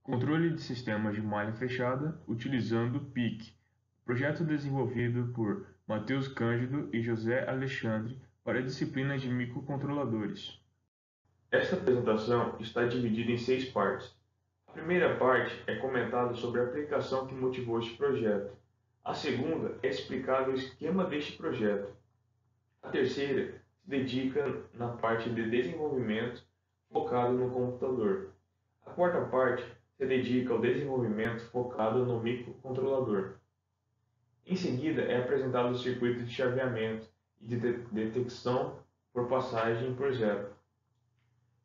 Controle de sistemas de malha fechada utilizando PIC, projeto desenvolvido por Matheus Cândido e José Alexandre para a disciplina de microcontroladores. Esta apresentação está dividida em 6 partes. A primeira parte é comentada sobre a aplicação que motivou este projeto. A segunda é explicado o esquema deste projeto. A terceira se dedica na parte de desenvolvimento focado no computador. A quarta parte se dedica ao desenvolvimento focado no microcontrolador. Em seguida, é apresentado o circuito de chaveamento e de detecção por passagem por zero.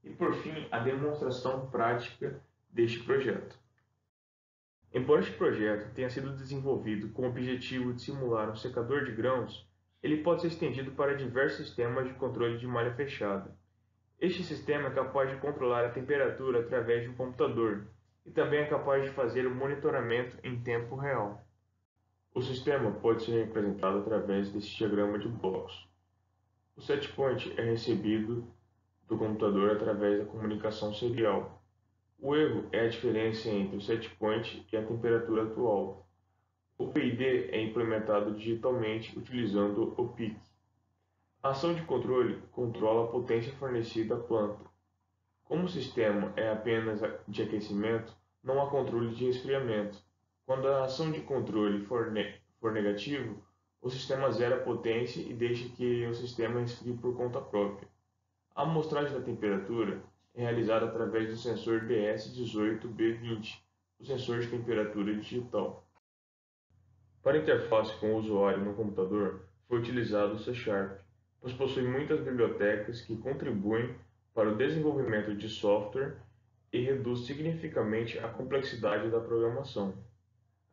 E por fim, a demonstração prática deste projeto. Embora este projeto tenha sido desenvolvido com o objetivo de simular um secador de grãos, ele pode ser estendido para diversos sistemas de controle de malha fechada. Este sistema é capaz de controlar a temperatura através de um computador e também é capaz de fazer o monitoramento em tempo real. O sistema pode ser representado através deste diagrama de blocos. O setpoint é recebido do computador através da comunicação serial. O erro é a diferença entre o setpoint e a temperatura atual. O PID é implementado digitalmente utilizando o PIC. A ação de controle controla a potência fornecida à planta. Como o sistema é apenas de aquecimento, não há controle de resfriamento. Quando a ação de controle for negativa, o sistema zera a potência e deixa que o sistema resfrie por conta própria. A amostragem da temperatura é realizada através do sensor DS18B20, o sensor de temperatura digital. Para a interface com o usuário no computador, foi utilizado o C#, pois possui muitas bibliotecas que contribuem para o desenvolvimento de software e reduz significativamente a complexidade da programação.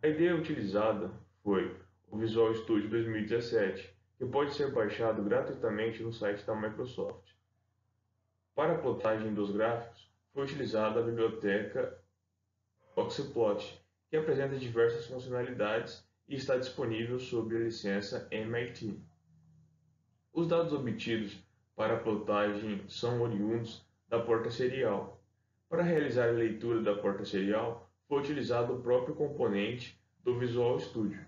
A ideia utilizada foi o Visual Studio 2017, que pode ser baixado gratuitamente no site da Microsoft. Para a plotagem dos gráficos, foi utilizada a biblioteca Oxyplot, que apresenta diversas funcionalidades e está disponível sob a licença MIT. Os dados obtidos para a plotagem são oriundos da porta serial. Para realizar a leitura da porta serial, foi utilizado o próprio componente do Visual Studio.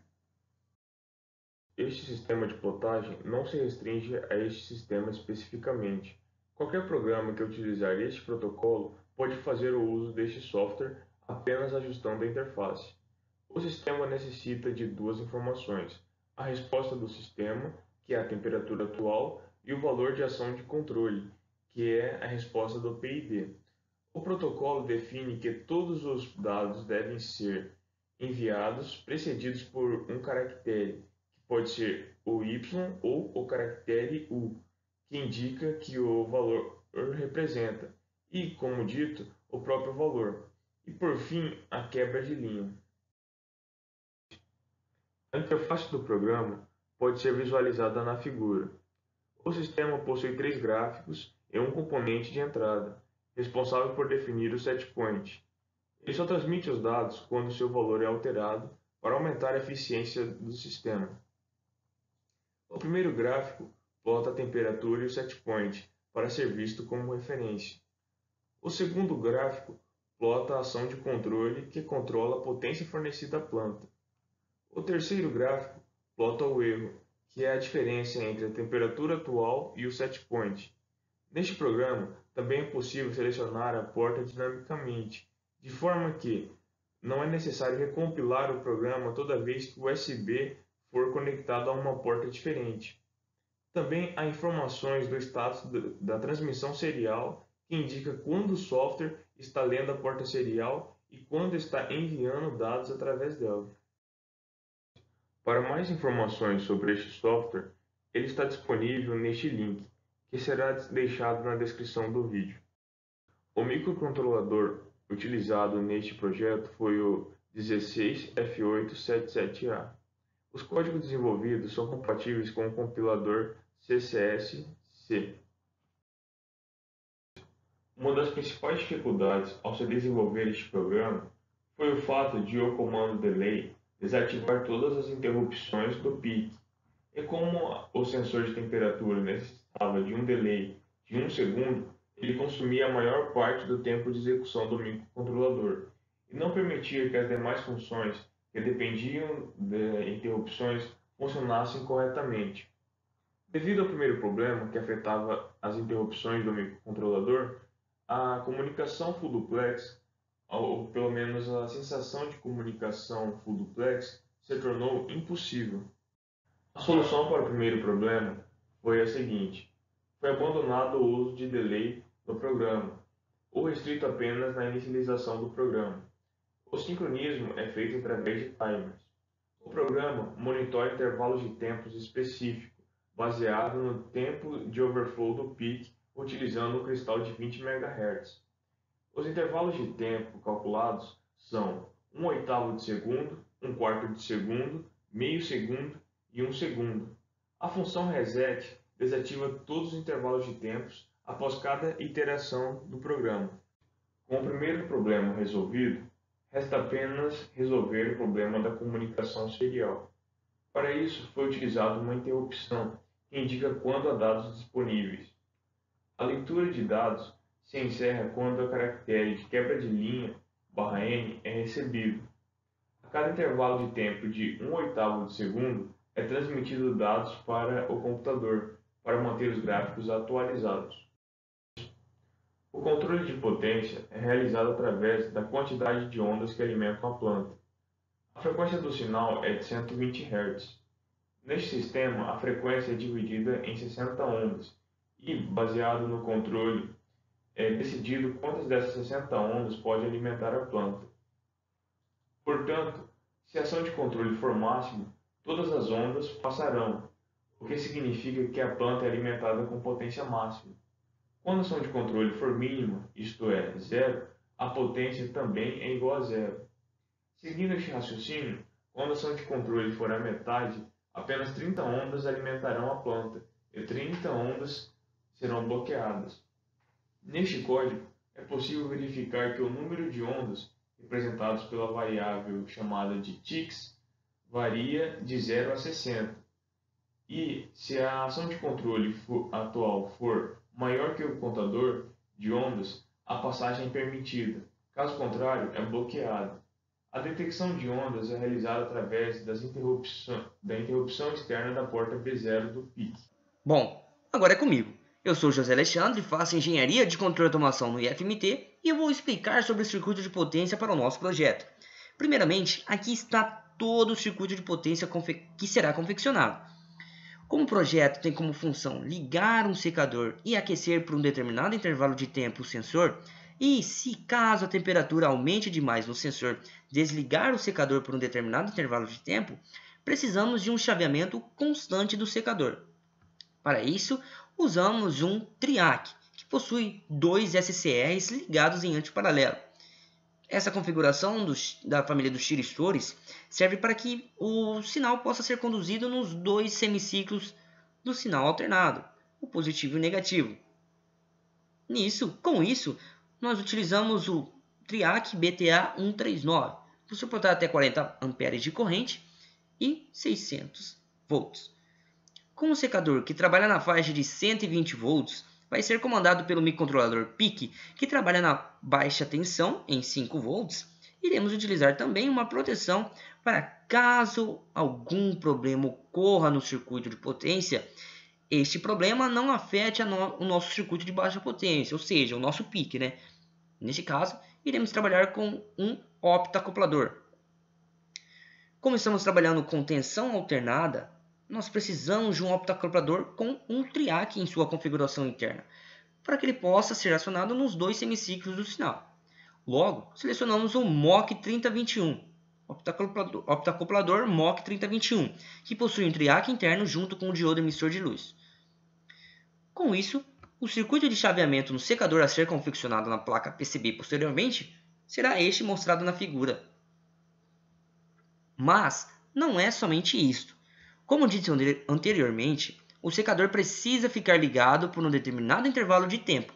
Este sistema de plotagem não se restringe a este sistema especificamente. Qualquer programa que utilizar este protocolo pode fazer o uso deste software apenas ajustando a interface. O sistema necessita de duas informações: a resposta do sistema, que é a temperatura atual, e o valor de ação de controle, que é a resposta do PID. O protocolo define que todos os dados devem ser enviados precedidos por um caractere, que pode ser o Y ou o caractere U, que indica que o valor representa, e, como dito, o próprio valor. E por fim, a quebra de linha. A interface do programa pode ser visualizada na figura. O sistema possui 3 gráficos e um componente de entrada, responsável por definir o setpoint. Ele só transmite os dados quando seu valor é alterado para aumentar a eficiência do sistema. O primeiro gráfico plota a temperatura e o setpoint para ser visto como referência. O segundo gráfico plota a ação de controle que controla a potência fornecida à planta. O terceiro gráfico plota o erro, que é a diferença entre a temperatura atual e o setpoint. Neste programa, também é possível selecionar a porta dinamicamente, de forma que não é necessário recompilar o programa toda vez que o USB for conectado a uma porta diferente. Também há informações do status da transmissão serial, que indica quando o software está lendo a porta serial e quando está enviando dados através dela. Para mais informações sobre este software, ele está disponível neste link, que será deixado na descrição do vídeo. O microcontrolador utilizado neste projeto foi o 16F877A. Os códigos desenvolvidos são compatíveis com o compilador CCS/C. Uma das principais dificuldades ao se desenvolver este programa foi o fato de o comando delay desativar todas as interrupções do PIC. E como o sensor de temperatura necessitava de um delay de 1 segundo, ele consumia a maior parte do tempo de execução do microcontrolador, e não permitia que as demais funções que dependiam de interrupções funcionassem corretamente. Devido ao primeiro problema, que afetava as interrupções do microcontrolador, a comunicação full duplex, ou pelo menos a sensação de comunicação full duplex, se tornou impossível. A solução para o primeiro problema foi a seguinte: foi abandonado o uso de delay no programa, ou restrito apenas na inicialização do programa. O sincronismo é feito através de timers. O programa monitora intervalos de tempos específicos, baseado no tempo de overflow do peak, utilizando um cristal de 20 MHz. Os intervalos de tempo calculados são 1/8 de segundo, 1/4 de segundo, meio segundo e 1 segundo. A função reset desativa todos os intervalos de tempos após cada iteração do programa. Com o primeiro problema resolvido, resta apenas resolver o problema da comunicação serial. Para isso, foi utilizada uma interrupção, que indica quando há dados disponíveis. A leitura de dados se encerra quando o caractere de quebra de linha /n é recebido. A cada intervalo de tempo de 1/8 de segundo, é transmitido dados para o computador, para manter os gráficos atualizados. O controle de potência é realizado através da quantidade de ondas que alimentam a planta. A frequência do sinal é de 120 Hz. Neste sistema, a frequência é dividida em 60 ondas e, baseado no controle, é decidido quantas dessas 60 ondas pode alimentar a planta. Portanto, se a ação de controle for máxima, todas as ondas passarão, o que significa que a planta é alimentada com potência máxima. Quando a ação de controle for mínima, isto é, zero, a potência também é igual a zero. Seguindo este raciocínio, quando a ação de controle for a metade, apenas 30 ondas alimentarão a planta e 30 ondas serão bloqueadas. Neste código, é possível verificar que o número de ondas representados pela variável chamada de ticks varia de 0 a 60. E se a ação de controle atual for maior que o contador de ondas, a passagem é permitida. Caso contrário, é bloqueada. A detecção de ondas é realizada através da interrupção externa da porta B0 do PIC. Bom, agora é comigo. Eu sou José Alexandre, faço Engenharia de Controle e Automação no IFMT e eu vou explicar sobre o circuito de potência para o nosso projeto. Primeiramente, aqui está todo o circuito de potência que será confeccionado. Como o projeto tem como função ligar um secador e aquecer por um determinado intervalo de tempo o sensor, e se caso a temperatura aumente demais no sensor, desligar o secador por um determinado intervalo de tempo, precisamos de um chaveamento constante do secador. Para isso, usamos um TRIAC, que possui dois SCRs ligados em antiparalelo. Essa configuração da família dos thyristores serve para que o sinal possa ser conduzido nos dois semiciclos do sinal alternado, o positivo e o negativo. Com isso, nós utilizamos o TRIAC BTA139, para suportar até 40 A de corrente e 600 volts. Com o secador que trabalha na faixa de 120 volts, vai ser comandado pelo microcontrolador PIC, que trabalha na baixa tensão em 5 volts. Iremos utilizar também uma proteção para caso algum problema ocorra no circuito de potência, este problema não afete o nosso circuito de baixa potência, ou seja, o nosso PIC, né? Neste caso, iremos trabalhar com um optacoplador. Como estamos trabalhando com tensão alternada, nós precisamos de um optacoplador com um TRIAC em sua configuração interna, para que ele possa ser acionado nos dois semiciclos do sinal. Logo, selecionamos o MOC3021, optacoplador MOC3021, que possui um TRIAC interno junto com o diodo emissor de luz. Com isso, o circuito de chaveamento no secador a ser confeccionado na placa PCB posteriormente será este mostrado na figura. Mas não é somente isto. Como disse anteriormente, o secador precisa ficar ligado por um determinado intervalo de tempo,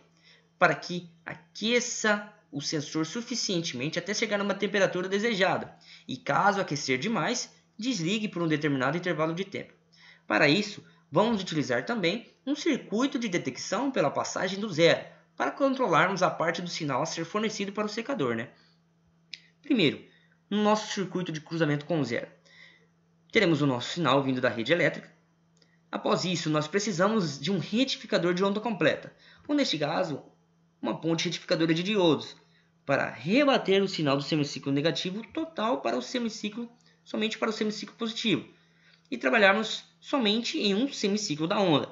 para que aqueça o sensor suficientemente até chegar a uma temperatura desejada, e caso aquecer demais, desligue por um determinado intervalo de tempo. Para isso, vamos utilizar também um circuito de detecção pela passagem do zero, para controlarmos a parte do sinal a ser fornecido para o secador, né? Primeiro, no nosso circuito de cruzamento com zero, teremos o nosso sinal vindo da rede elétrica. Após isso, nós precisamos de um retificador de onda completa, ou neste caso, uma ponte retificadora de diodos, para rebater o sinal do semiciclo negativo total para o semiciclo, somente para o semiciclo positivo, e trabalharmos somente em um semiciclo da onda.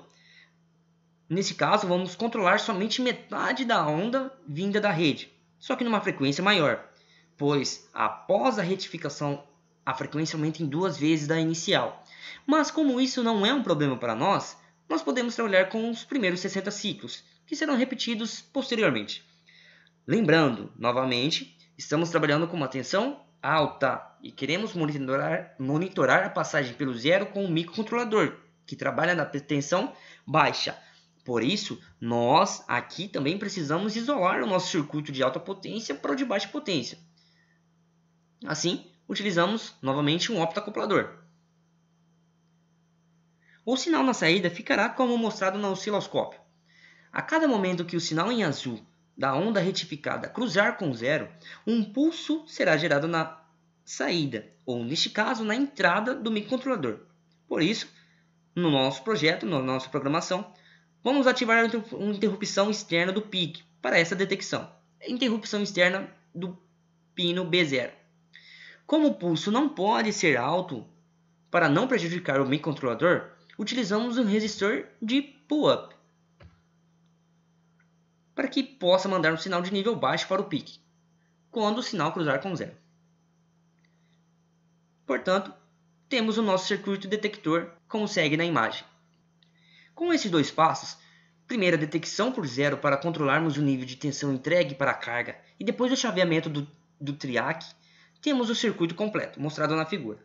Nesse caso, vamos controlar somente metade da onda vinda da rede, só que numa frequência maior, pois após a retificação a frequência aumenta em 2 vezes da inicial. Mas como isso não é um problema para nós, nós podemos trabalhar com os primeiros 60 ciclos, que serão repetidos posteriormente. Lembrando, novamente, estamos trabalhando com uma tensão alta e queremos monitorar a passagem pelo zero com o microcontrolador, que trabalha na tensão baixa. Por isso, nós aqui também precisamos isolar o nosso circuito de alta potência para o de baixa potência. Assim, utilizamos novamente um optacoplador. O sinal na saída ficará como mostrado no osciloscópio. A cada momento que o sinal em azul da onda retificada cruzar com zero, um pulso será gerado na saída, ou neste caso na entrada do microcontrolador. Por isso, no nosso projeto, na nossa programação, vamos ativar a interrupção externa do PIC para essa detecção. A interrupção externa do pino B0. Como o pulso não pode ser alto para não prejudicar o microcontrolador, utilizamos um resistor de pull-up para que possa mandar um sinal de nível baixo para o PIC, quando o sinal cruzar com zero. Portanto, temos o nosso circuito detector como segue na imagem. Com esses 2 passos, primeiro a detecção por zero para controlarmos o nível de tensão entregue para a carga e depois o chaveamento do triac, temos o circuito completo, mostrado na figura.